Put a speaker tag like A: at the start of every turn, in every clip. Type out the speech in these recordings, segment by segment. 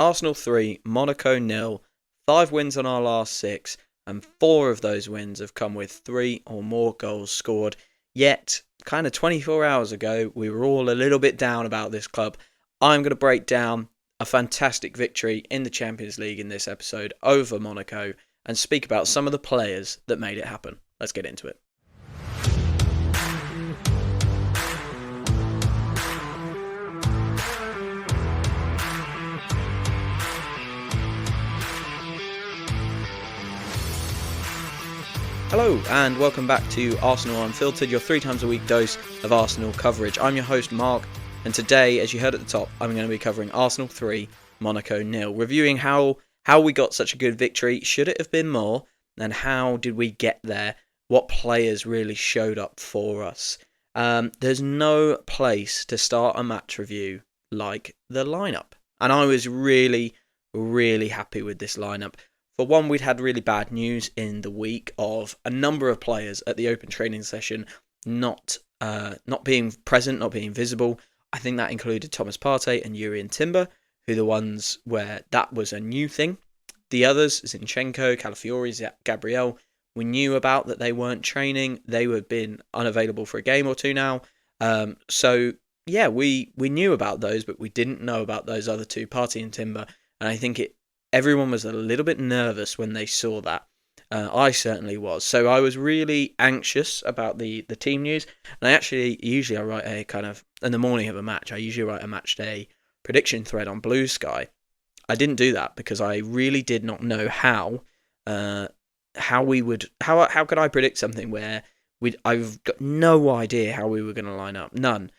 A: Arsenal 3, Monaco 0, 5 wins on our last 6, and 4 of those wins have come with 3 or more goals scored. Yet, kind of 24 hours ago, we were all a little bit down about this club. I'm going to break down a fantastic victory in the Champions League in this episode over Monaco and speak about some of the players that made it happen. Let's get into it. Hello and welcome back to Arsenal Unfiltered, your 3 times a week dose of Arsenal coverage. I'm your host Mark, and today, as you heard at the top, I'm going to be covering Arsenal 3, Monaco 0, reviewing how we got such a good victory, should it have been more, and how did we get there, what players really showed up for us. There's no place to start a match review like the lineup, and I was really happy with this lineup. For one, we'd had really bad news in the week of a number of players at the open training session not being present, not being visible. I think that included Thomas Partey and Jurrien Timber, who are the ones where that was a new thing. The others, Zinchenko, Calafiori, Gabriel, we knew about that they weren't training. They had been unavailable for a game or two now. So we knew about those, but we didn't know about those other two, Partey and Timber. And I think everyone was a little bit nervous when they saw that. I certainly was. So I was really anxious about the team news. And usually I write a kind of, in the morning of a match, I usually write a match day prediction thread on Blue Sky. I didn't do that because I really did not know how could I predict something where I've got no idea how we were going to line up. None.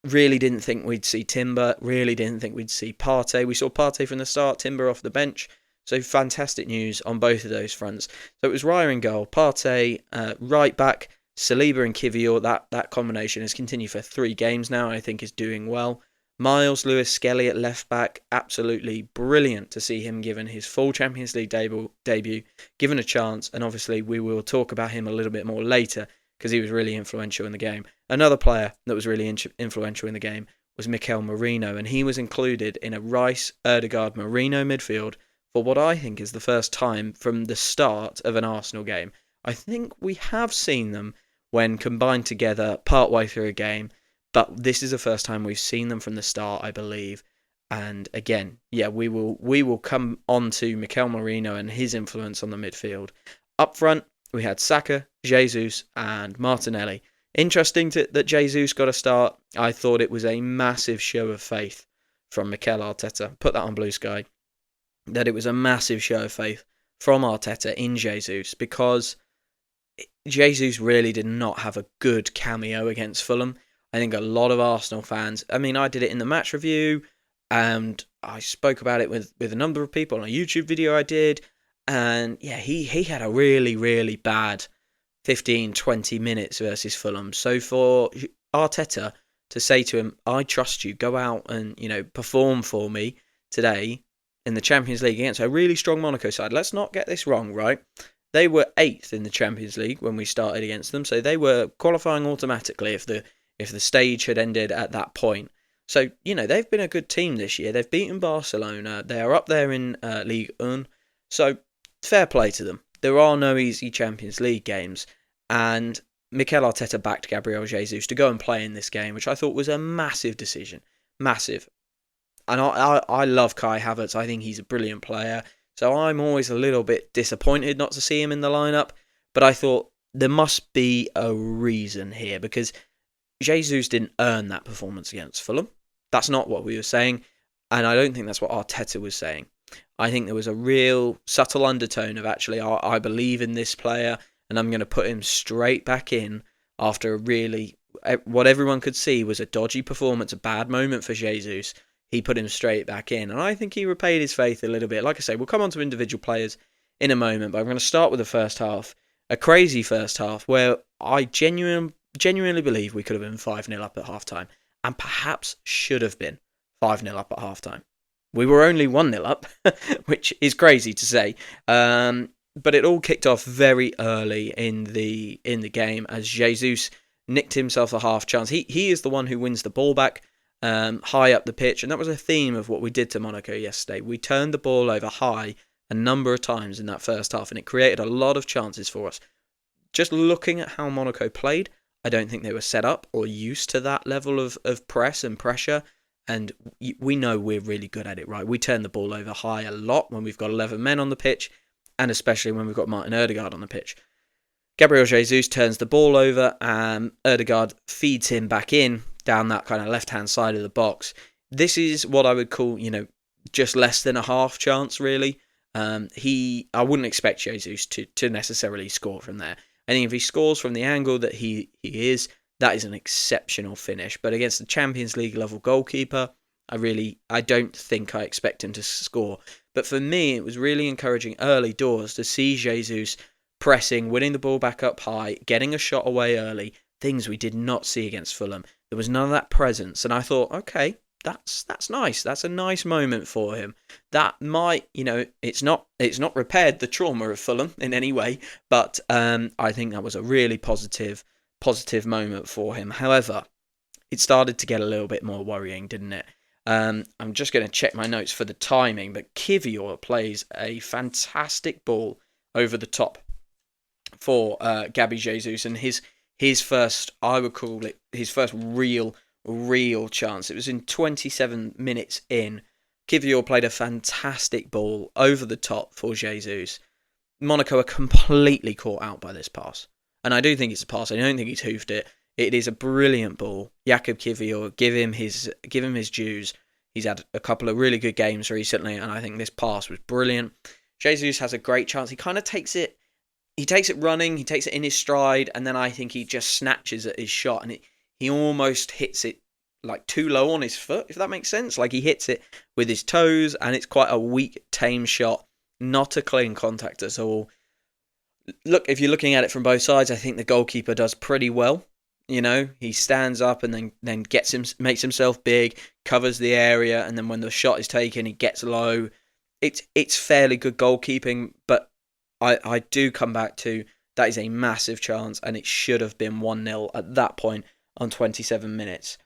A: Really didn't think we'd see Timber. Really didn't think we'd see Partey. We saw Partey from the start, Timber off the bench. So fantastic news on both of those fronts. So it was Raya in goal, Partey right back, Saliba and Kivior. That combination has continued for 3 games now. I think is doing well. Miles Lewis-Skelly at left back, absolutely brilliant to see him given his full Champions League debut, given a chance. And obviously we will talk about him a little bit more later, because he was really influential in the game. Another player that was really influential in the game was Mikel Merino, and he was included in a Rice, Ødegaard, Merino midfield for what I think is the first time from the start of an Arsenal game. I think we have seen them when combined together partway through a game, but this is the first time we've seen them from the start, I believe. And again, we will come on to Mikel Merino and his influence on the midfield. Up front, we had Saka, Jesus and Martinelli. Interesting that Jesus got a start. I thought it was a massive show of faith from Mikel Arteta. Put that on Blue Sky. That it was a massive show of faith from Arteta in Jesus, because Jesus really did not have a good cameo against Fulham. I think a lot of Arsenal fans, I did it in the match review and I spoke about it with a number of people on a YouTube video I did. And he had a really bad 15-20 minutes versus Fulham. So for Arteta to say to him, I trust you, go out and perform for me today in the Champions League against a really strong Monaco side. Let's not get this wrong, right? They were 8th in the Champions League when we started against them, so they were qualifying automatically if the stage had ended at that point. So they've been a good team this year. They've beaten Barcelona. They are up there in Ligue 1. So fair play to them. There are no easy Champions League games, and Mikel Arteta backed Gabriel Jesus to go and play in this game, which I thought was a massive decision. Massive. And I love Kai Havertz. I think he's a brilliant player, so I'm always a little bit disappointed not to see him in the lineup, but I thought there must be a reason here, because Jesus didn't earn that performance against Fulham. That's not what we were saying, and I don't think that's what Arteta was saying. I think there was a real subtle undertone of actually, I believe in this player and I'm going to put him straight back in after what everyone could see was a dodgy performance, a bad moment for Jesus. He put him straight back in, and I think he repaid his faith a little bit. Like I say, we'll come on to individual players in a moment, but I'm going to start with the first half. A crazy first half where I genuinely believe we could have been 5-0 up at halftime, and perhaps should have been 5-0 up at halftime. We were only 1-0 up, which is crazy to say. But it all kicked off very early in the game as Jesus nicked himself a half chance. He is the one who wins the ball back high up the pitch, and that was a theme of what we did to Monaco yesterday. We turned the ball over high a number of times in that first half, and it created a lot of chances for us. Just looking at how Monaco played, I don't think they were set up or used to that level of press and pressure, and we know we're really good at it, right? We turn the ball over high a lot when we've got 11 men on the pitch, and especially when we've got Martin Ødegaard on the pitch. Gabriel Jesus turns the ball over, and Ødegaard feeds him back in down that kind of left-hand side of the box. This is what I would call, just less than a half chance, really. I wouldn't expect Jesus to necessarily score from there. I think if he scores from the angle that he is, that is an exceptional finish. But against the Champions League level goalkeeper, I don't think I expect him to score. But for me, it was really encouraging early doors to see Jesus pressing, winning the ball back up high, getting a shot away early, things we did not see against Fulham. There was none of that presence, and I thought, okay, that's nice. That's a nice moment for him. That might, it's not repaired the trauma of Fulham in any way, but I think that was a really positive moment for him. However, it started to get a little bit more worrying, didn't it? I'm just going to check my notes for the timing, but Kivior plays a fantastic ball over the top for Gabby Jesus, and his first, I would call it, his first real chance. It was in 27 minutes in. Kivior played a fantastic ball over the top for Jesus. Monaco are completely caught out by this pass. And I do think it's a pass. I don't think he's hoofed it. It is a brilliant ball. Jakub Kivior, give him his dues. He's had a couple of really good games recently, and I think this pass was brilliant. Jesus has a great chance. He kind of takes it running, he takes it in his stride, and then I think he just snatches at his shot, and he almost hits it like too low on his foot, if that makes sense. Like he hits it with his toes, and it's quite a weak, tame shot. Not a clean contact at all. Look, if you're looking at it from both sides, I think the goalkeeper does pretty well. He stands up and then makes himself big, covers the area, and then when the shot is taken, he gets low. It's fairly good goalkeeping, but I do come back to that is a massive chance, and it should have been 1-0 at that point on 27 minutes.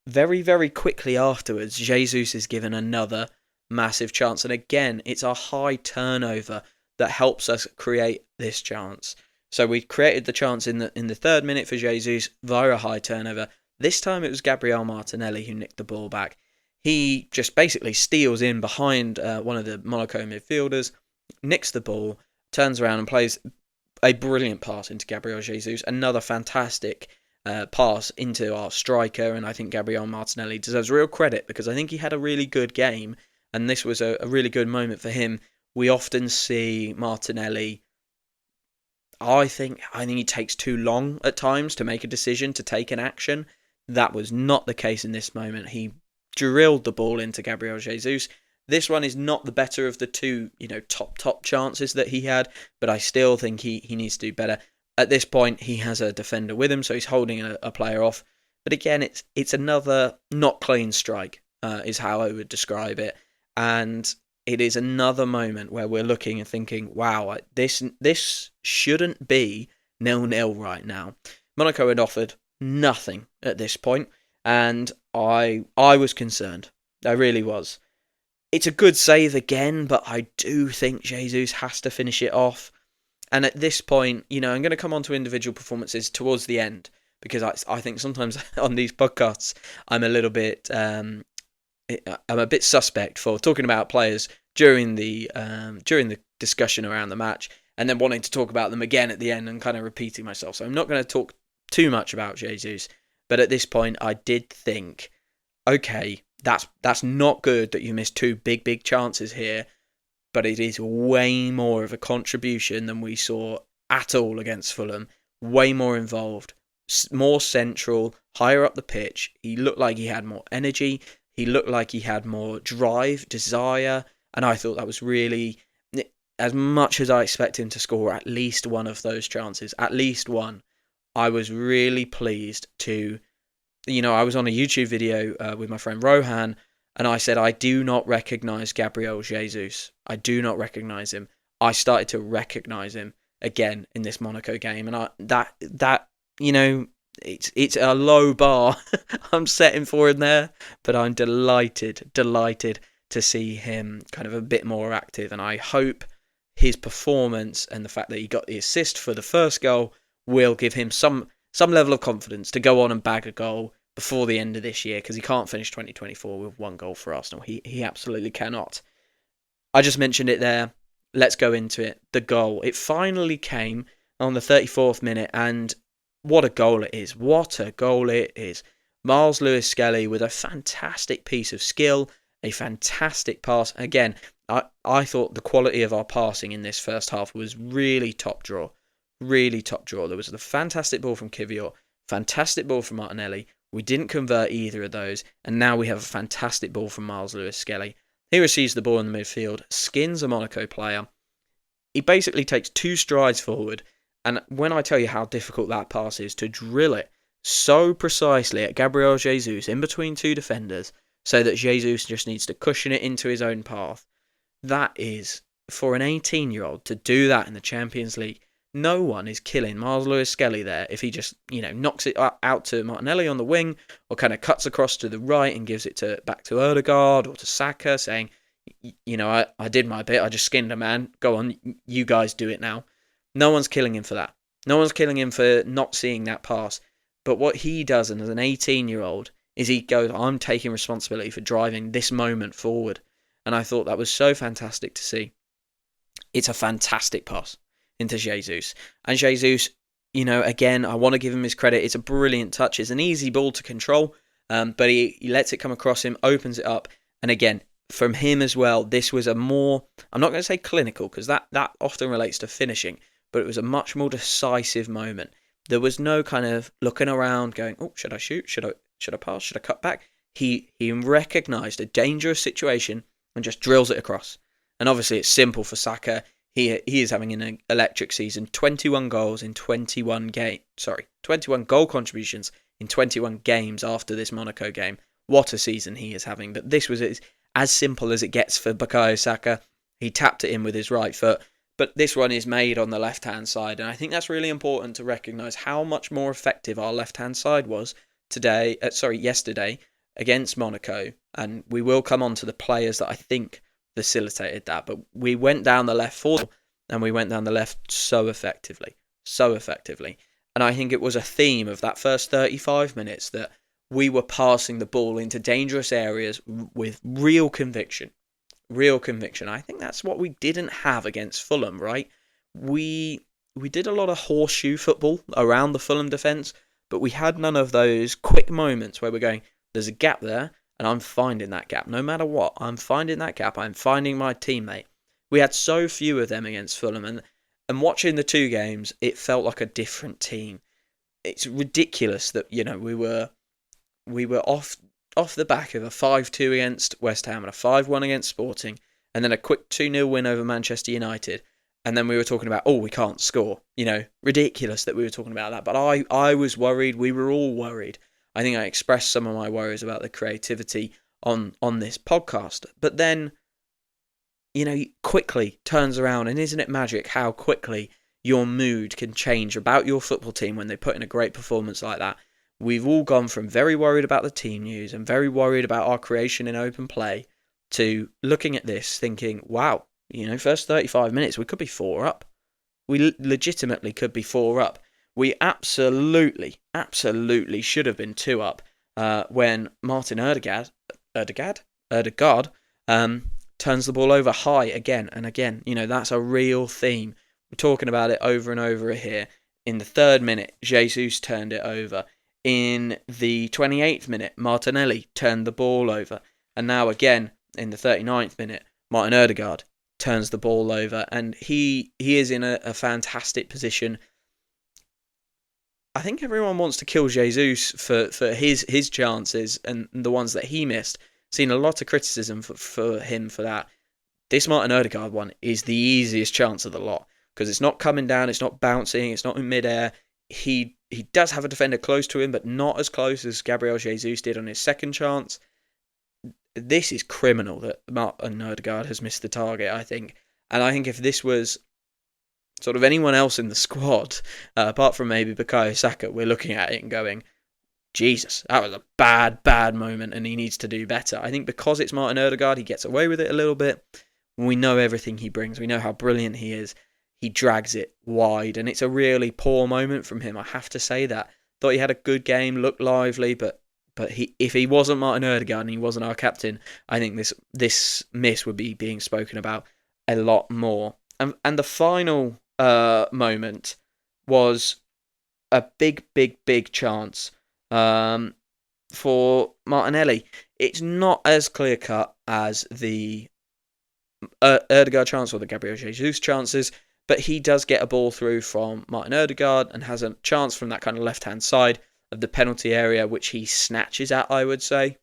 A: Very, very quickly afterwards, Jesus is given another massive chance, and again, it's a high turnover that helps us create this chance. So we created the chance in the 3rd minute for Jesus via a high turnover. This time it was Gabriel Martinelli who nicked the ball back. He just basically steals in behind one of the Monaco midfielders, nicks the ball, turns around and plays a brilliant pass into Gabriel Jesus. Another fantastic pass into our striker, and I think Gabriel Martinelli deserves real credit because I think he had a really good game, and this was a really good moment for him. We often see Martinelli, I think he takes too long at times to make a decision, to take an action. That was not the case in this moment. He drilled the ball into Gabriel Jesus. This one is not the better of the two, top chances that he had, but I still think he needs to do better. At this point, he has a defender with him, so he's holding a player off. But again, it's another not clean strike, is how I would describe it. And it is another moment where we're looking and thinking, wow, this shouldn't be 0-0 right now. Monaco had offered nothing at this point, and I was concerned. I really was. It's a good save again, but I do think Jesus has to finish it off. And at this point, I'm going to come on to individual performances towards the end, because I think sometimes on these podcasts I'm a bit suspect for talking about players during the discussion around the match and then wanting to talk about them again at the end and kind of repeating myself. So I'm not going to talk too much about Jesus, but at this point I did think, okay, that's not good that you missed two big chances here, but it is way more of a contribution than we saw at all against Fulham. Way more involved, more central, higher up the pitch. He looked like he had more energy. He looked like he had more drive, desire, and I thought that was really, as much as I expect him to score at least one of those chances, at least one, I was really pleased to, I was on a YouTube video with my friend Rohan, and I said, I do not recognise Gabriel Jesus. I do not recognise him. I started to recognise him again in this Monaco game, and that it's a low bar I'm setting for him there, but I'm delighted to see him kind of a bit more active, and I hope his performance and the fact that he got the assist for the first goal will give him some level of confidence to go on and bag a goal before the end of this year, because he can't finish 2024 with one goal for Arsenal. He absolutely cannot. I just mentioned it there. Let's go into it. The goal. It finally came on the 34th minute, and what a goal it is. What a goal it is. Miles Lewis-Skelly with a fantastic piece of skill, a fantastic pass. Again, I thought the quality of our passing in this first half was really top draw. Really top draw. There was the fantastic ball from Kivior, fantastic ball from Martinelli. We didn't convert either of those, and now we have a fantastic ball from Miles Lewis-Skelly. He receives the ball in the midfield, skins a Monaco player. He basically takes 2 strides forward, and when I tell you how difficult that pass is, to drill it so precisely at Gabriel Jesus in between 2 defenders, so that Jesus just needs to cushion it into his own path, that is, for an 18-year-old to do that in the Champions League, no one is killing Miles Lewis-Skelly there if he just, knocks it out to Martinelli on the wing, or kind of cuts across to the right and gives it back to Odegaard or to Saka, saying, I did my bit, I just skinned a man, go on, you guys do it now. No one's killing him for that. No one's killing him for not seeing that pass. But what he does, and as an 18-year-old, is he goes, I'm taking responsibility for driving this moment forward. And I thought that was so fantastic to see. It's a fantastic pass into Jesus. And Jesus, again, I want to give him his credit. It's a brilliant touch. It's an easy ball to control, but he lets it come across him, opens it up. And again, from him as well, this was a more, I'm not going to say clinical, because that often relates to finishing, but it was a much more decisive moment. There was no kind of looking around going, oh, should I shoot? Should I pass? Should I cut back? He recognised a dangerous situation and just drills it across. And obviously it's simple for Saka. He is having an electric season. 21 goals in 21 goal contributions in 21 games after this Monaco game. What a season he is having. But this was as simple as it gets for Bukayo Saka. He tapped it in with his right foot. But this one is made on the left-hand side. And I think that's really important to recognise how much more effective our left-hand side was yesterday against Monaco. And we will come on to the players that I think facilitated that, but we went down the left for them, and we went down the left so effectively, and I think it was a theme of that first 35 minutes that we were passing the ball into dangerous areas with real conviction. I think that's what we didn't have against Fulham, right? We did a lot of horseshoe football around the Fulham defence, but we had none of those quick moments where we're going, there's a gap there, and I'm finding that gap. No matter what, I'm finding that gap. I'm finding my teammate. We had so few of them against Fulham. And watching the 2 games, it felt like a different team. It's ridiculous that, we were off the back of a 5-2 against West Ham and a 5-1 against Sporting, and then a quick 2-0 win over Manchester United. And then we were talking about, we can't score. Ridiculous that we were talking about that. But I was worried. We were all worried. I think I expressed some of my worries about the creativity on this podcast. But then, quickly turns around, and isn't it magic how quickly your mood can change about your football team when they put in a great performance like that? We've all gone from very worried about the team news and very worried about our creation in open play to looking at this thinking, wow, first 35 minutes, we could be 4 up. We legitimately could be 4 up. We absolutely should have been 2 up when Martin Odegaard turns the ball over high again and again. That's a real theme. We're talking about it over and over here. In the 3rd minute, Jesus turned it over. In the 28th minute, Martinelli turned the ball over. And now again, in the 39th minute, Martin Odegaard turns the ball over. And he is in a fantastic position. I think everyone wants to kill Jesus for his chances and the ones that he missed. Seen a lot of criticism for him for that. This Martin Odegaard one is the easiest chance of the lot, because it's not coming down, it's not bouncing, it's not in midair. He does have a defender close to him, but not as close as Gabriel Jesus did on his second chance. This is criminal that Martin Odegaard has missed the target, I think. And I think if this was sort of anyone else in the squad, apart from maybe Bukayo Saka, we're looking at it and going, Jesus, that was a bad moment and he needs to do better. I think because it's Martin Odegaard, he gets away with it a little bit. We know everything he brings. We know how brilliant he is. He drags it wide, and it's a really poor moment from him. I have to say that. Thought he had a good game, looked lively, but if he wasn't Martin Odegaard and he wasn't our captain, I think this miss would be being spoken about a lot more. And the final moment was a big chance for Martinelli. It's not as clear cut as the Odegaard chance or the Gabriel Jesus chances, but he does get a ball through from Martin Odegaard and has a chance from that kind of left-hand side of the penalty area, which he snatches at, I would say.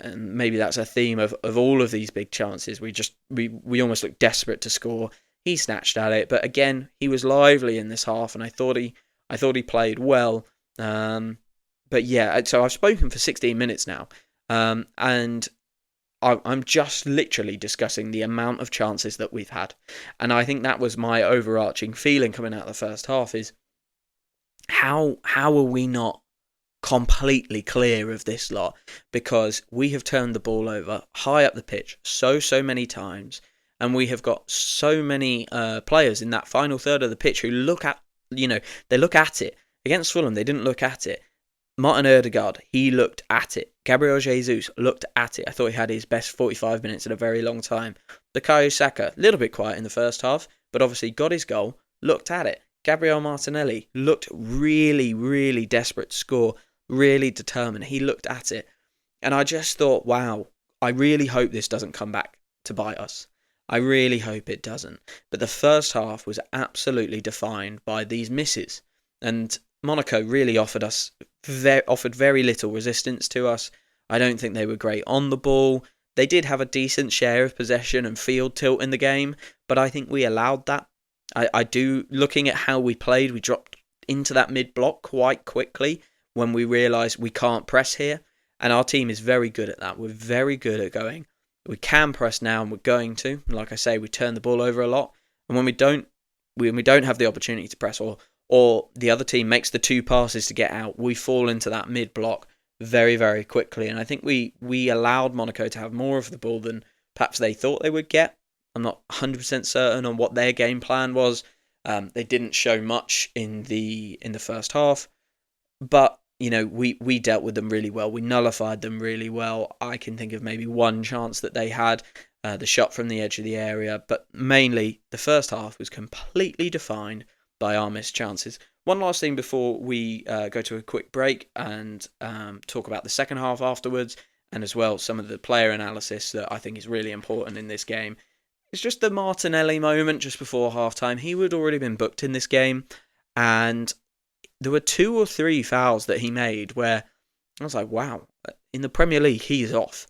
A: And maybe that's a theme of all of these big chances. We almost look desperate to score. He snatched at it, but again, he was lively in this half, and I thought he played well. But yeah, so I've spoken for 16 minutes now, and I'm just literally discussing the amount of chances that we've had. And I think that was my overarching feeling coming out of the first half is how are we not completely clear of this lot? Because we have turned the ball over high up the pitch so many times, and we have got so many players in that final third of the pitch who look at, they look at it. Against Fulham, they didn't look at it. Martin Odegaard, he looked at it. Gabriel Jesus looked at it. I thought he had his best 45 minutes in a very long time. Bukayo Saka, a little bit quiet in the first half, but obviously got his goal, looked at it. Gabriel Martinelli looked really desperate to score, really determined. He looked at it. And I just thought, wow, I really hope this doesn't come back to bite us. I really hope it doesn't. But the first half was absolutely defined by these misses. And Monaco really offered very little resistance to us. I don't think they were great on the ball. They did have a decent share of possession and field tilt in the game, but I think we allowed that. I do, looking at how we played, we dropped into that mid-block quite quickly when we realised we can't press here, and our team is very good at that. We're very good at going, we can press now and we're going to. Like I say, we turn the ball over a lot, and when we don't have the opportunity to press or the other team makes the two passes to get out, we fall into that mid-block very quickly. And I think we allowed Monaco to have more of the ball than perhaps they thought they would get. I'm not 100% certain on what their game plan was. They didn't show much in the first half. But, we dealt with them really well. We nullified them really well. I can think of maybe one chance that they had, the shot from the edge of the area. But mainly, the first half was completely defined by our missed chances. One last thing before we go to a quick break and talk about the second half afterwards, and as well some of the player analysis that I think is really important in this game. It's just the Martinelli moment just before half-time. He would already been booked in this game, and there were 2 or 3 fouls that he made where I was like, wow, in the Premier League, he's off.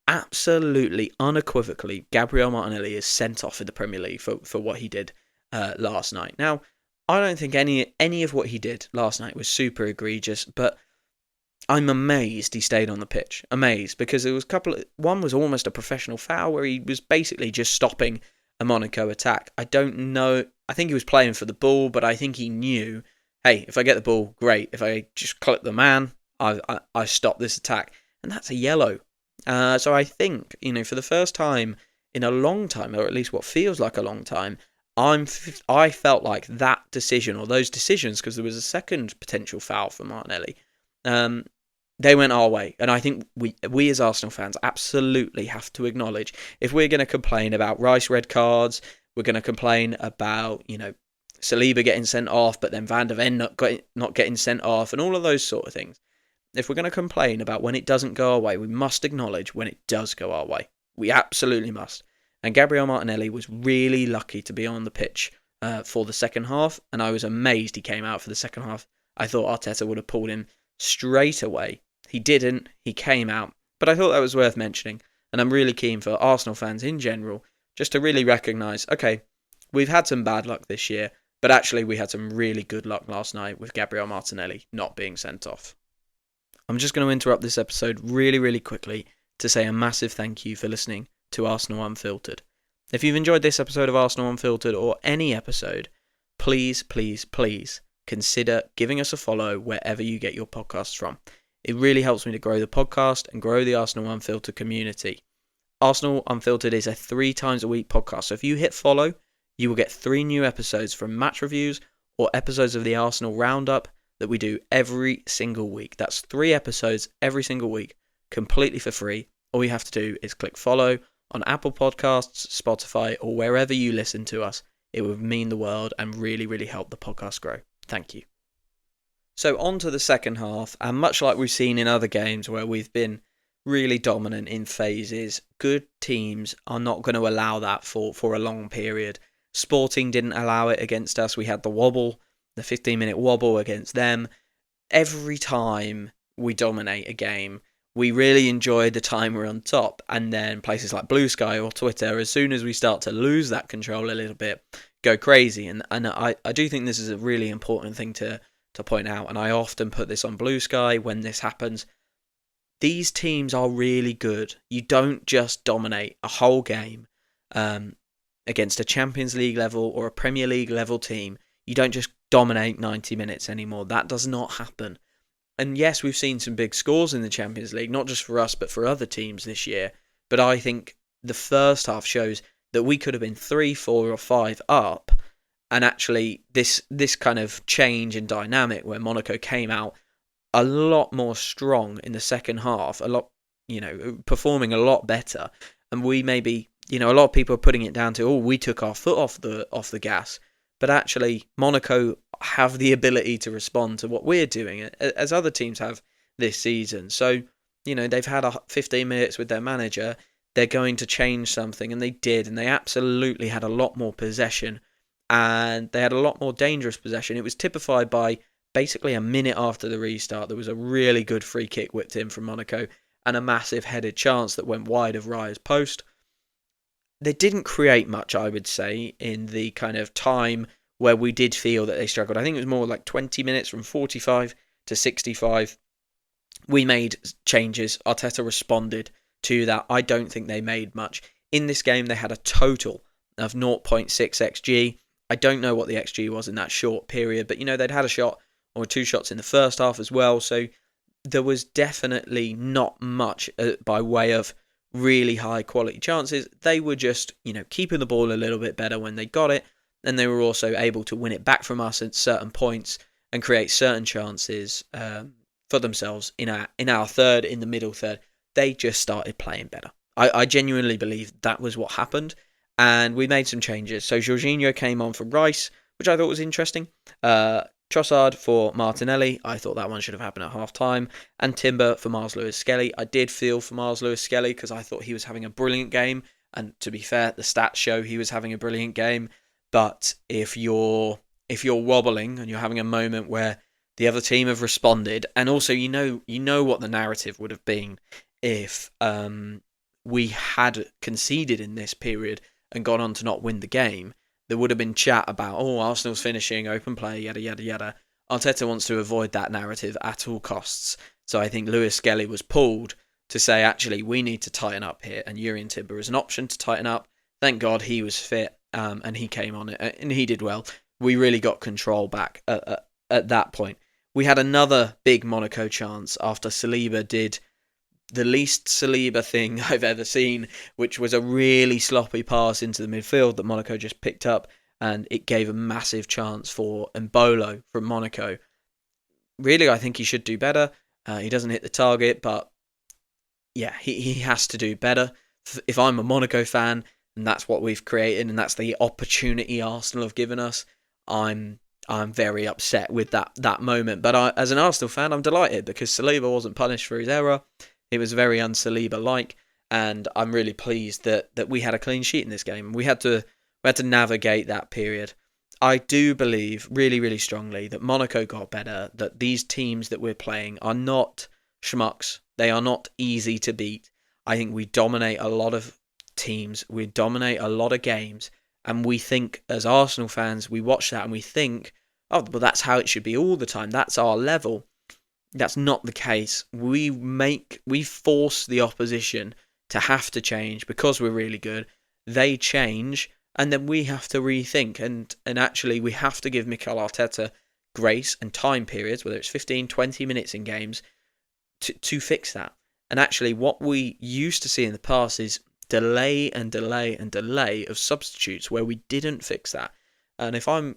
A: Absolutely, unequivocally, Gabriel Martinelli is sent off in the Premier League for what he did last night. Now, I don't think any of what he did last night was super egregious, but I'm amazed he stayed on the pitch. Amazed, because there was one was almost a professional foul where he was basically just stopping a Monaco attack. I don't know. I think he was playing for the ball, but I think he knew, hey, if I get the ball, great. If I just clip the man, I stop this attack. And that's a yellow. So I think, for the first time in a long time, or at least what feels like a long time, I felt like that decision, or those decisions, because there was a second potential foul for Martinelli, they went our way. And I think we as Arsenal fans absolutely have to acknowledge, if we're going to complain about Rice red cards, we're going to complain about, Saliba getting sent off, but then Van de Ven not getting sent off, and all of those sort of things. If we're going to complain about when it doesn't go our way, we must acknowledge when it does go our way. We absolutely must. And Gabriel Martinelli was really lucky to be on the pitch for the second half, and I was amazed he came out for the second half. I thought Arteta would have pulled him straight away. He didn't. He came out. But I thought that was worth mentioning, and I'm really keen for Arsenal fans in general just to really recognise, okay, we've had some bad luck this year, but actually we had some really good luck last night with Gabriel Martinelli not being sent off. I'm just going to interrupt this episode really quickly to say a massive thank you for listening to Arsenal Unfiltered. If you've enjoyed this episode of Arsenal Unfiltered or any episode, please, please, please consider giving us a follow wherever you get your podcasts from. It really helps me to grow the podcast and grow the Arsenal Unfiltered community. Arsenal Unfiltered is a 3 times a week podcast, so if you hit follow, you will get 3 new episodes from match reviews or episodes of the Arsenal Roundup that we do every single week. That's 3 episodes every single week, completely for free. All you have to do is click follow on Apple Podcasts, Spotify, or wherever you listen to us. It would mean the world and really, really help the podcast grow. Thank you. So on to the second half, and much like we've seen in other games where we've been really dominant in phases, good teams are not going to allow that for a long period. Sporting didn't allow it against us. We had the 15-minute wobble against them. Every time we dominate a game, we really enjoy the time we're on top. And then places like Blue Sky or Twitter, as soon as we start to lose that control a little bit, go crazy. And I do think this is a really important thing to point out. And I often put this on Blue Sky when this happens. These teams are really good. You don't just dominate a whole game against a Champions League level or a Premier League level team. You don't just dominate 90 minutes anymore. That does not happen. And yes, we've seen some big scores in the Champions League, not just for us, but for other teams this year. But I think the first half shows that we could have been 3, 4 or 5 up. And actually, this kind of change in dynamic where Monaco came out a lot more strong in the second half, performing a lot better. And we maybe, a lot of people are putting it down to, we took our foot off the gas. But actually, Monaco have the ability to respond to what we're doing, as other teams have this season. So, they've had 15 minutes with their manager. They're going to change something, and they did. And they absolutely had a lot more possession, and they had a lot more dangerous possession. It was typified by basically a minute after the restart. There was a really good free kick whipped in from Monaco and a massive headed chance that went wide of Raya's post. They didn't create much, I would say, in the kind of time where we did feel that they struggled. I think it was more like 20 minutes from 45 to 65. We made changes. Arteta responded to that. I don't think they made much. In this game, they had a total of 0.6 XG. I don't know what the XG was in that short period, but they'd had a shot or 2 shots in the first half as well. So there was definitely not much by way of really high quality chances. They were just, keeping the ball a little bit better when they got it. And they were also able to win it back from us at certain points and create certain chances for themselves in our third, in the middle third. They just started playing better. I genuinely believe that was what happened. And we made some changes. So Jorginho came on for Rice, which I thought was interesting. Trossard for Martinelli. I thought that one should have happened at half-time. And Timber for Merino and Lewis-Skelly. I did feel for Merino and Lewis-Skelly because I thought he was having a brilliant game. And to be fair, the stats show he was having a brilliant game. But if you're wobbling and you're having a moment where the other team have responded, and also you know what the narrative would have been if we had conceded in this period and gone on to not win the game, there would have been chat about, Arsenal's finishing, open play, yada, yada, yada. Arteta wants to avoid that narrative at all costs. So I think Lewis-Skelly was pulled to say, actually, we need to tighten up here. And Jurrien Timber is an option to tighten up. Thank God he was fit and he came on and he did well. We really got control back at that point. We had another big Monaco chance after Saliba did the least Saliba thing I've ever seen, which was a really sloppy pass into the midfield that Monaco just picked up, and it gave a massive chance for Mbolo from Monaco. Really, I think he should do better. He doesn't hit the target, but yeah, he has to do better. If I'm a Monaco fan, and that's what we've created, and that's the opportunity Arsenal have given us, I'm very upset with that moment. But as an Arsenal fan, I'm delighted because Saliba wasn't punished for his error. It was very un-Saliba-like, and I'm really pleased that we had a clean sheet in this game. We had to navigate that period. I do believe really, really strongly that Monaco got better, that these teams that we're playing are not schmucks. They are not easy to beat. I think we dominate a lot of teams. We dominate a lot of games, and we think, as Arsenal fans, we watch that and we think, well, that's how it should be all the time. That's our level. That's not the case. We force the opposition to have to change because we're really good. They change, and then we have to rethink, and actually we have to give Mikel Arteta grace and time periods, whether it's 15, 20 minutes in games, to fix that. And actually what we used to see in the past is delay and delay and delay of substitutes where we didn't fix that. And if I'm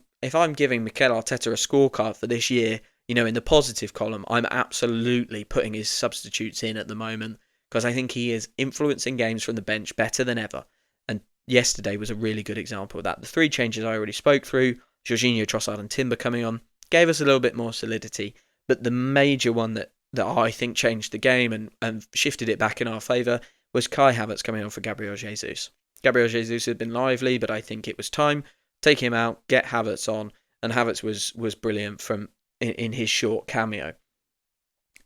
A: giving Mikel Arteta a scorecard for this year, in the positive column, I'm absolutely putting his substitutes in at the moment, because I think he is influencing games from the bench better than ever. And yesterday was a really good example of that. The 3 changes I already spoke through, Jorginho, Trossard and Timber coming on, gave us a little bit more solidity. But the major one that I think changed the game and shifted it back in our favour was Kai Havertz coming on for Gabriel Jesus. Gabriel Jesus had been lively, but I think it was time. Take him out, get Havertz on, and Havertz was brilliant in his short cameo.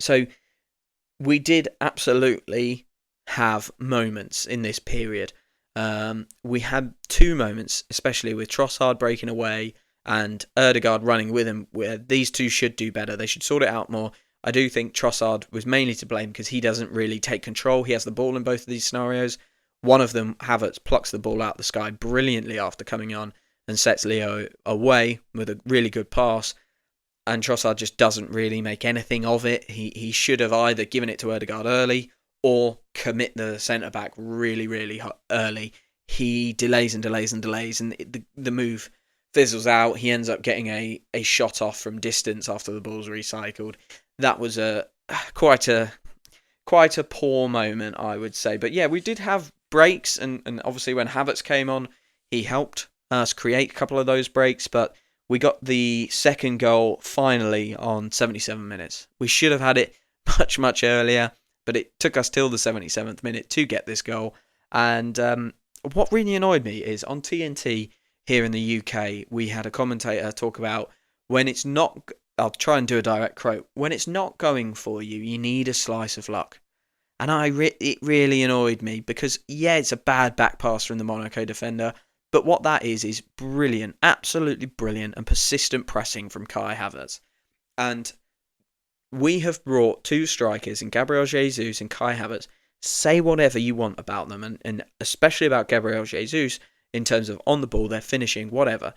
A: So we did absolutely have moments in this period. We had 2 moments, especially with Trossard breaking away and Ødegaard running with him, where these two should do better. They should sort it out more. I do think Trossard was mainly to blame because he doesn't really take control. He has the ball in both of these scenarios. One of them, Havertz, plucks the ball out the sky brilliantly after coming on and sets Leo away with a really good pass. And Trossard just doesn't really make anything of it. He should have either given it to Ødegaard early or commit the centre-back really, really early. He delays and delays and delays, and the move fizzles out. He ends up getting a shot off from distance after the ball's recycled. That was quite a poor moment, I would say. But yeah, we did have breaks, and obviously when Havertz came on, he helped us create a couple of those breaks, but we got the second goal finally on 77 minutes. We should have had it much, much earlier, but it took us till the 77th minute to get this goal. And what really annoyed me is on TNT here in the UK, we had a commentator talk about when it's not, I'll try and do a direct quote, when it's not going for you, you need a slice of luck. And it really annoyed me because, yeah, it's a bad back pass from the Monaco defender, but what that is brilliant, absolutely brilliant and persistent pressing from Kai Havertz. And we have brought 2 strikers in Gabriel Jesus and Kai Havertz. Say whatever you want about them, and especially about Gabriel Jesus in terms of on the ball, their finishing, whatever.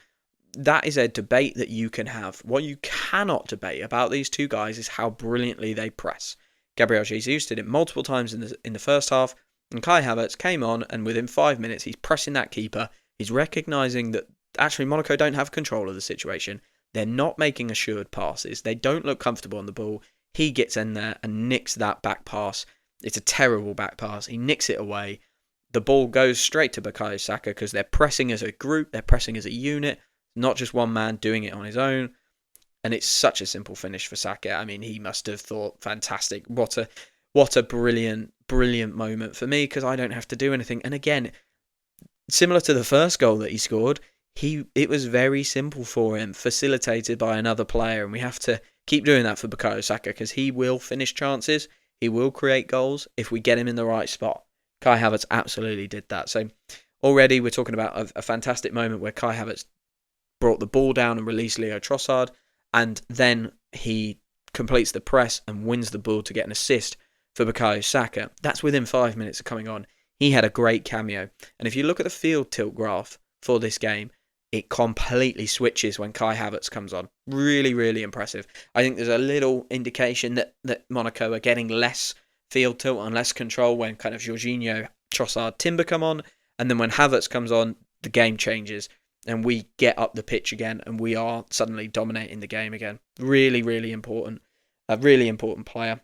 A: That is a debate that you can have. What you cannot debate about these 2 guys is how brilliantly they press. Gabriel Jesus did it multiple times in the first half, and Kai Havertz came on, and within 5 minutes, he's pressing that keeper. He's recognising that actually Monaco don't have control of the situation. They're not making assured passes. They don't look comfortable on the ball. He gets in there and nicks that back pass. It's a terrible back pass. He nicks it away. The ball goes straight to Bukayo Saka because they're pressing as a group. They're pressing as a unit, not just one man doing it on his own. And it's such a simple finish for Saka. I mean, he must have thought, fantastic. What a brilliant, brilliant moment for me because I don't have to do anything. And again, similar to the first goal that he scored, it was very simple for him, facilitated by another player, and we have to keep doing that for Bukayo Saka because he will finish chances, he will create goals if we get him in the right spot. Kai Havertz absolutely did that. So already we're talking about a fantastic moment where Kai Havertz brought the ball down and released Leo Trossard, and then he completes the press and wins the ball to get an assist for Bukayo Saka. That's within 5 minutes of coming on. He had a great cameo. And if you look at the field tilt graph for this game, it completely switches when Kai Havertz comes on. Really, really impressive. I think there's a little indication that Monaco are getting less field tilt and less control when kind of Jorginho, Trossard, Timber come on. And then when Havertz comes on, the game changes. And we get up the pitch again and we are suddenly dominating the game again. Really, really important. A really important player.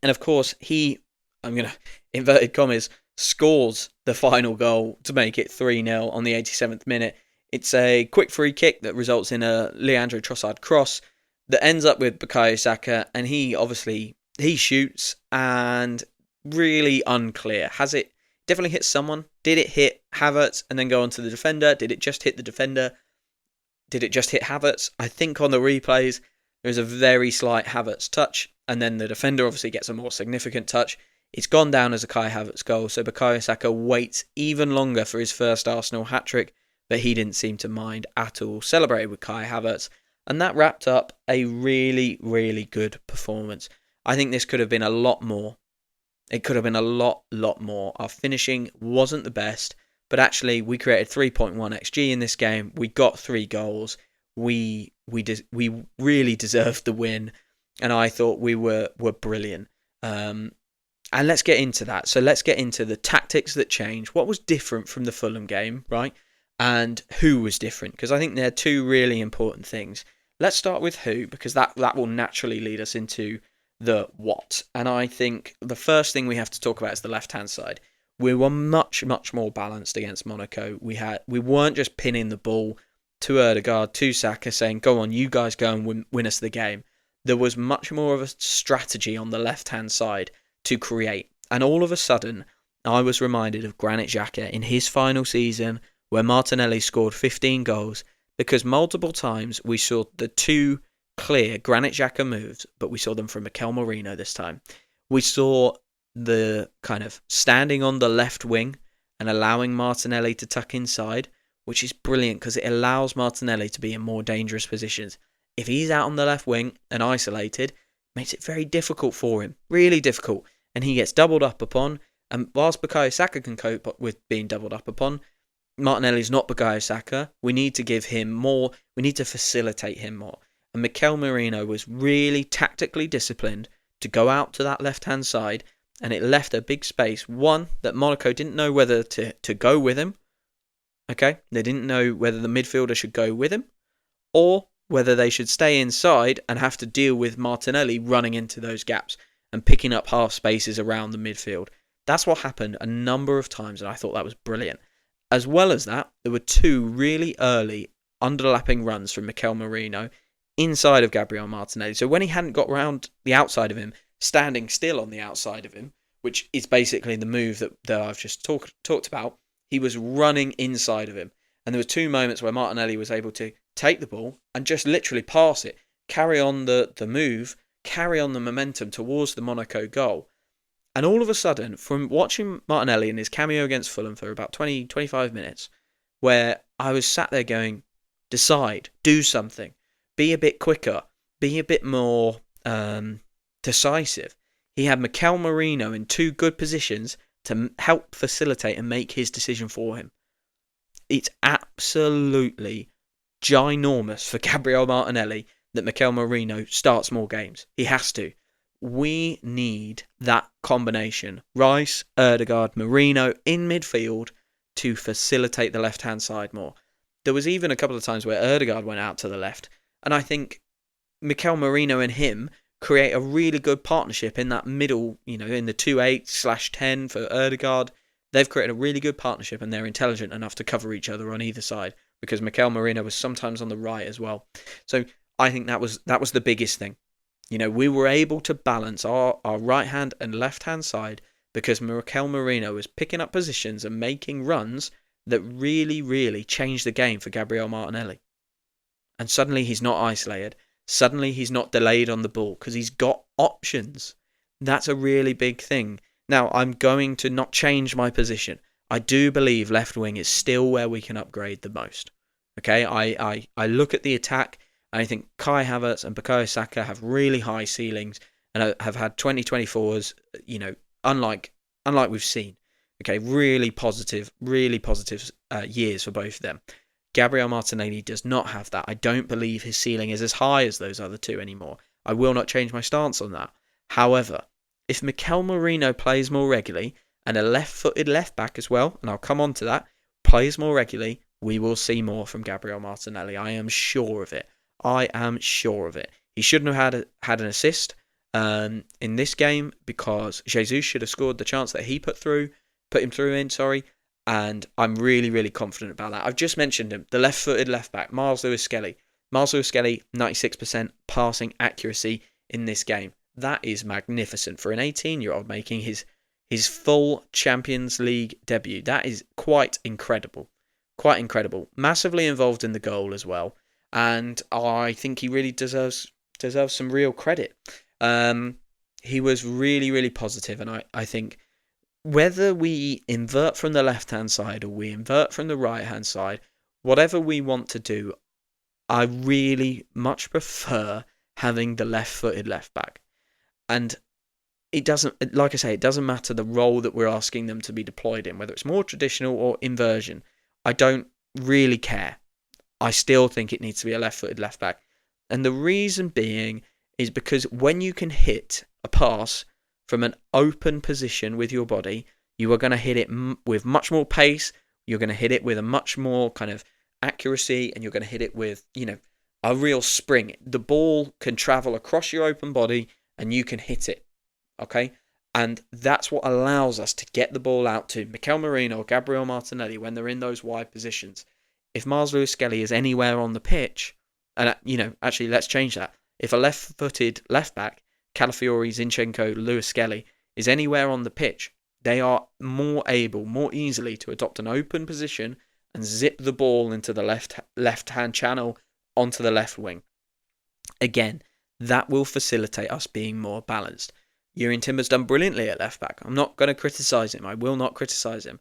A: And of course, I'm going to inverted commas, scores the final goal to make it 3-0 on the 87th minute. It's a quick free kick that results in a Leandro Trossard cross that ends up with Bukayo Saka, and he shoots and really unclear. Has it definitely hit someone? Did it hit Havertz and then go on to the defender? Did it just hit the defender? Did it just hit Havertz? I think on the replays there's a very slight Havertz touch, and then the defender obviously gets a more significant touch. It's gone down as a Kai Havertz goal, so Bukayo Saka waits even longer for his first Arsenal hat-trick, but he didn't seem to mind at all. Celebrated with Kai Havertz, and that wrapped up a really, really good performance. I think this could have been a lot more. It could have been a lot more. Our finishing wasn't the best, but actually we created 3.1 XG in this game. We got 3 goals. We really deserved the win, and I thought we were brilliant. And let's get into that. So let's get into the tactics that changed. What was different from the Fulham game, right? And who was different? Because I think they're 2 really important things. Let's start with who, because that will naturally lead us into the what. And I think the first thing we have to talk about is the left-hand side. We were much more balanced against Monaco. We weren't just pinning the ball to Odegaard, to Saka, saying, go on, you guys go and win us the game. There was much more of a strategy on the left-hand side to create. And all of a sudden, I was reminded of Granit Xhaka in his final season, where Martinelli scored 15 goals, because multiple times we saw the 2 clear Granit Xhaka moves, but we saw them from Mikel Merino this time. We saw the kind of standing on the left wing and allowing Martinelli to tuck inside, which is brilliant because it allows Martinelli to be in more dangerous positions. If he's out on the left wing and isolated, it makes it very difficult for him, really difficult, and he gets doubled up upon. And whilst Bukayo Saka can cope with being doubled up upon, Martinelli's not Bukayo Saka. We need to give him more. We need to facilitate him more. And Mikel Merino was really tactically disciplined to go out to that left-hand side, and it left a big space. One, that Monaco didn't know whether to go with him. Okay, they didn't know whether the midfielder should go with him, or whether they should stay inside and have to deal with Martinelli running into those gaps and picking up half spaces around the midfield. That's what happened a number of times, and I thought that was brilliant. As well as that, there were 2 really early underlapping runs from Mikel Merino inside of Gabriel Martinelli. So when he hadn't got round the outside of him, standing still on the outside of him, which is basically the move that I've just talked about, he was running inside of him. And there were 2 moments where Martinelli was able to take the ball and just literally pass it, carry on the move, carry on the momentum towards the Monaco goal. And all of a sudden, from watching Martinelli in his cameo against Fulham for about 20-25 minutes, where I was sat there going, decide, do something, be a bit quicker, be a bit more decisive. He had Mikel Merino in 2 good positions to help facilitate and make his decision for him. It's absolutely ginormous for Gabriel Martinelli that Mikel Merino starts more games. He has to. We need that combination. Rice, Odegaard, Merino in midfield to facilitate the left-hand side more. There was even a couple of times where Odegaard went out to the left, and I think Mikel Merino and him create a really good partnership in that middle, in the 2-8/10 for Odegaard. They've created a really good partnership, and they're intelligent enough to cover each other on either side, because Mikel Merino was sometimes on the right as well. So I think that was the biggest thing. We were able to balance our right hand and left hand side because Mikel Merino was picking up positions and making runs that really, really changed the game for Gabriel Martinelli. And suddenly he's not isolated. Suddenly he's not delayed on the ball because he's got options. That's a really big thing. Now, I'm going to not change my position. I do believe left wing is still where we can upgrade the most. Okay, I look at the attack. I think Kai Havertz and Bukayo Saka have really high ceilings and have had 2024s, unlike we've seen. Okay, really positive years for both of them. Gabriel Martinelli does not have that. I don't believe his ceiling is as high as those other 2 anymore. I will not change my stance on that. However, if Mikel Merino plays more regularly and a left-footed left-back as well, and I'll come on to that, plays more regularly, we will see more from Gabriel Martinelli. I am sure of it. He shouldn't have had an assist in this game because Jesus should have scored the chance that he put him through in, and I'm really, really confident about that. I've just mentioned him, the left-footed left-back, Miles Lewis-Skelly. Miles Lewis-Skelly, 96% passing accuracy in this game. That is magnificent for an 18-year-old making his full Champions League debut. That is quite incredible. Massively involved in the goal as well. And I think he really deserves some real credit. He was really, really positive, and I think whether we invert from the left-hand side or we invert from the right-hand side, whatever we want to do, I really much prefer having the left-footed left-back. And it doesn't, like I say, it doesn't matter the role that we're asking them to be deployed in, whether it's more traditional or inversion. I don't really care. I still think it needs to be a left-footed left back. And the reason being is because when you can hit a pass from an open position with your body, you are going to hit it with much more pace. You're going to hit it with a much more kind of accuracy, and you're going to hit it with, a real spring. The ball can travel across your open body and you can hit it. Okay? And that's what allows us to get the ball out to Mikel Merino or Gabriel Martinelli when they're in those wide positions. If Miles Lewis-Skelly is anywhere on the pitch, and actually let's change that. If a left-footed left-back, Calafiori, Zinchenko, Lewis-Skelly, is anywhere on the pitch, they are more easily to adopt an open position and zip the ball into the left-hand channel onto the left wing. Again, that will facilitate us being more balanced. Jurrien Timber's done brilliantly at left-back. I'm not going to criticise him. I will not criticise him.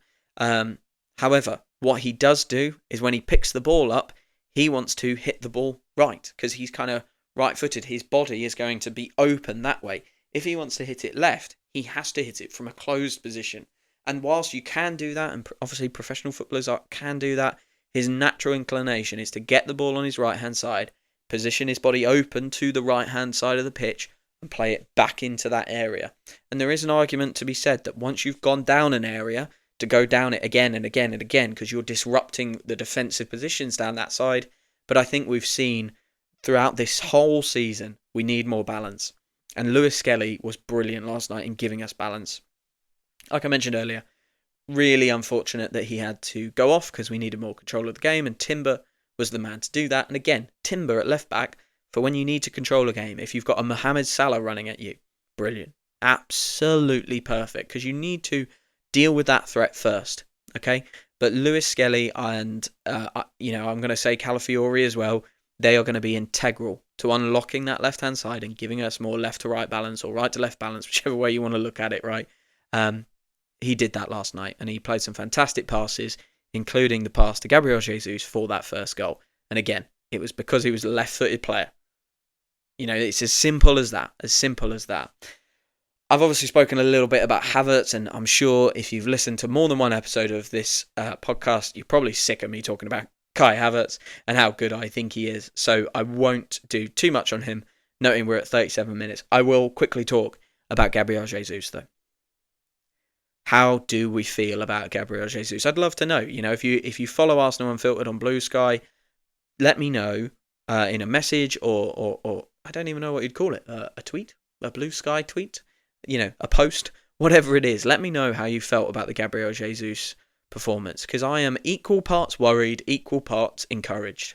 A: However, what he does do is when he picks the ball up, he wants to hit the ball right because he's kind of right-footed. His body is going to be open that way. If he wants to hit it left, he has to hit it from a closed position. And whilst you can do that, and obviously professional footballers can do that, his natural inclination is to get the ball on his right-hand side, position his body open to the right-hand side of the pitch, and play it back into that area. And there is an argument to be said that once you've gone down an area, to go down it again and again and again, because you're disrupting the defensive positions down that side. But I think we've seen throughout this whole season, we need more balance. And Lewis-Skelly was brilliant last night in giving us balance. Like I mentioned earlier, really unfortunate that he had to go off because we needed more control of the game, and Timber was the man to do that. And again, Timber at left back for when you need to control a game. If you've got a Mohamed Salah running at you, brilliant. Absolutely perfect, because you need to deal with that threat first, okay? But Lewis-Skelly and, I'm going to say Calafiori as well, they are going to be integral to unlocking that left-hand side and giving us more left-to-right balance or right-to-left balance, whichever way you want to look at it, right? He did that last night, and he played some fantastic passes, including the pass to Gabriel Jesus for that first goal. And again, it was because he was a left-footed player. It's as simple as that, I've obviously spoken a little bit about Havertz, and I'm sure if you've listened to more than one episode of this podcast, you're probably sick of me talking about Kai Havertz and how good I think he is. So I won't do too much on him, noting we're at 37 minutes. I will quickly talk about Gabriel Jesus, though. How do we feel about Gabriel Jesus? I'd love to know. If you follow Arsenal Unfiltered on Blue Sky, let me know in a message or I don't even know what you'd call it, a tweet, a Blue Sky tweet. A post, whatever it is. Let me know how you felt about the Gabriel Jesus performance, because I am equal parts worried, equal parts encouraged.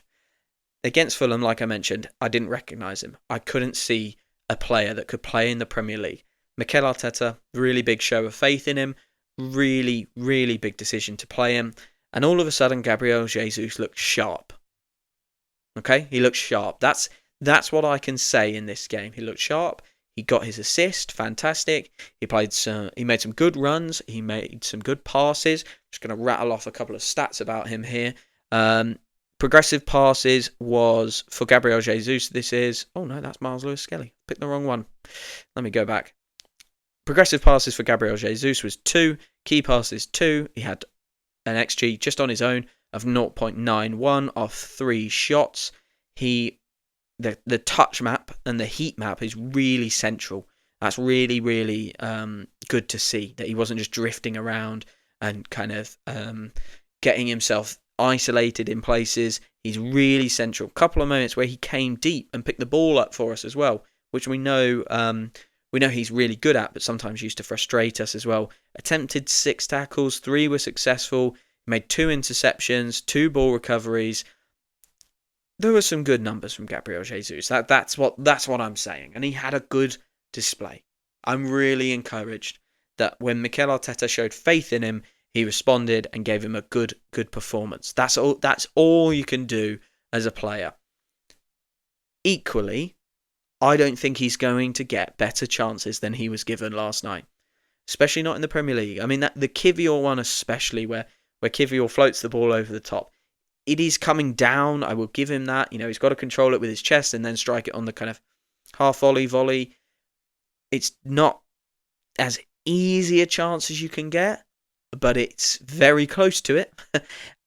A: Against Fulham, like I mentioned, I didn't recognise him. I couldn't see a player that could play in the Premier League. Mikel Arteta, really big show of faith in him, really, really big decision to play him, and all of a sudden Gabriel Jesus looked sharp. Okay, he looked sharp. That's what I can say in this game. He looked sharp. He got his assist, fantastic. He made some good runs. He made some good passes. Just going to rattle off a couple of stats about him here. Progressive passes was for Gabriel Jesus. Oh no, that's Miles Lewis-Skelly. Picked the wrong one. Let me go back. Progressive passes for Gabriel Jesus was 2. Key passes 2. He had an XG just on his own of 0.91 off 3 shots. The touch map and the heat map is really central. That's really, really good to see, that he wasn't just drifting around and kind of getting himself isolated in places. He's really central. A couple of moments where he came deep and picked the ball up for us as well, which we know he's really good at, but sometimes used to frustrate us as well. Attempted 6 tackles, 3 were successful. Made 2 interceptions, 2 ball recoveries. There were some good numbers from Gabriel Jesus. That's what I'm saying. And he had a good display. I'm really encouraged that when Mikel Arteta showed faith in him, he responded and gave him a good performance. That's all you can do as a player. Equally, I don't think he's going to get better chances than he was given last night. Especially not in the Premier League. I mean, the Kivior one especially, where Kivior floats the ball over the top. It is coming down, I will give him that. He's got to control it with his chest and then strike it on the kind of half volley. It's not as easy a chance as you can get, but it's very close to it.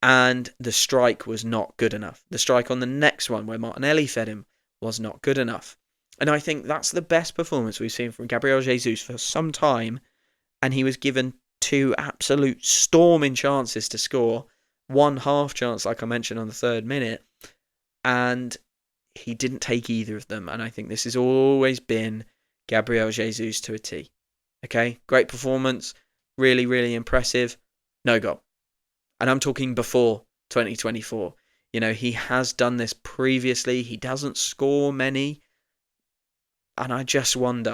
A: And the strike was not good enough. The strike on the next one, where Martinelli fed him, was not good enough. And I think that's the best performance we've seen from Gabriel Jesus for some time. And he was given 2 absolute storming chances to score. 1 half chance, like I mentioned, on the 3rd minute. And he didn't take either of them. And I think this has always been Gabriel Jesus to a T. Okay, great performance. Really, really impressive. No goal. And I'm talking before 2024. He has done this previously. He doesn't score many. And I just wonder.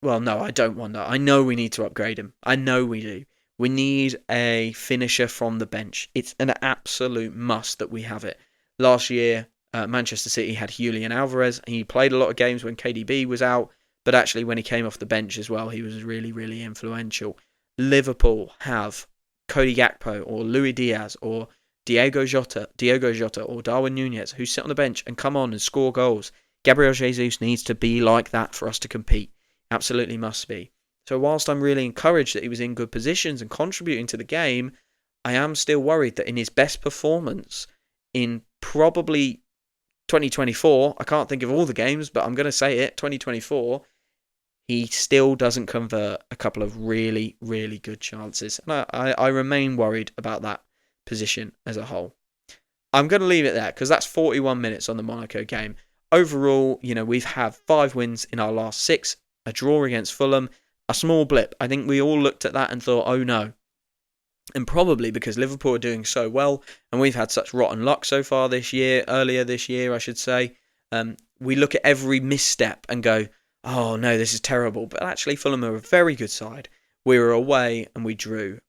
A: Well, no, I don't wonder. I know we need to upgrade him. I know we do. We need a finisher from the bench. It's an absolute must that we have it. Last year, Manchester City had Julian Alvarez. He played a lot of games when KDB was out. But actually, when he came off the bench as well, he was really, really influential. Liverpool have Cody Gakpo or Luis Diaz or Diego Jota or Darwin Núñez who sit on the bench and come on and score goals. Gabriel Jesus needs to be like that for us to compete. Absolutely must be. So whilst I'm really encouraged that he was in good positions and contributing to the game, I am still worried that in his best performance in probably 2024, I can't think of all the games, but I'm going to say it, 2024, he still doesn't convert a couple of really, really good chances. And I remain worried about that position as a whole. I'm going to leave it there because that's 41 minutes on the Monaco game. Overall, we've had 5 wins in our last 6, a draw against Fulham, a small blip. I think we all looked at that and thought, oh no. And probably because Liverpool are doing so well and we've had such rotten luck so far earlier this year, I should say. We look at every misstep and go, oh no, this is terrible. But actually, Fulham are a very good side. We were away and we drew.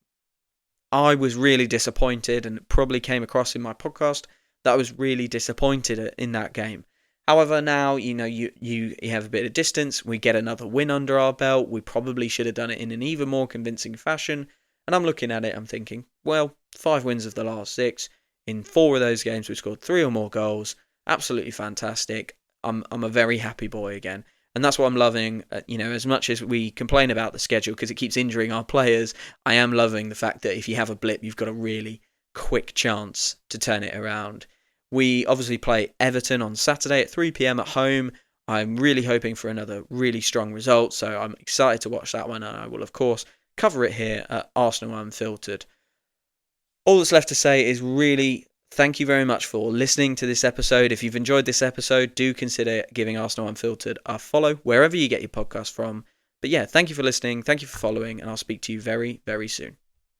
A: I was really disappointed, and it probably came across in my podcast that I was really disappointed in that game. However, now, you have a bit of distance. We get another win under our belt. We probably should have done it in an even more convincing fashion. And I'm looking at it, I'm thinking, well, 5 wins of the last 6. In 4 of those games, we scored 3 or more goals. Absolutely fantastic. I'm a very happy boy again. And that's what I'm loving. As much as we complain about the schedule because it keeps injuring our players, I am loving the fact that if you have a blip, you've got a really quick chance to turn it around. We obviously play Everton on Saturday at 3 p.m. at home. I'm really hoping for another really strong result, so I'm excited to watch that one, and I will, of course, cover it here at Arsenal Unfiltered. All that's left to say is really thank you very much for listening to this episode. If you've enjoyed this episode, do consider giving Arsenal Unfiltered a follow wherever you get your podcast from. But yeah, thank you for listening, thank you for following, and I'll speak to you very, very soon.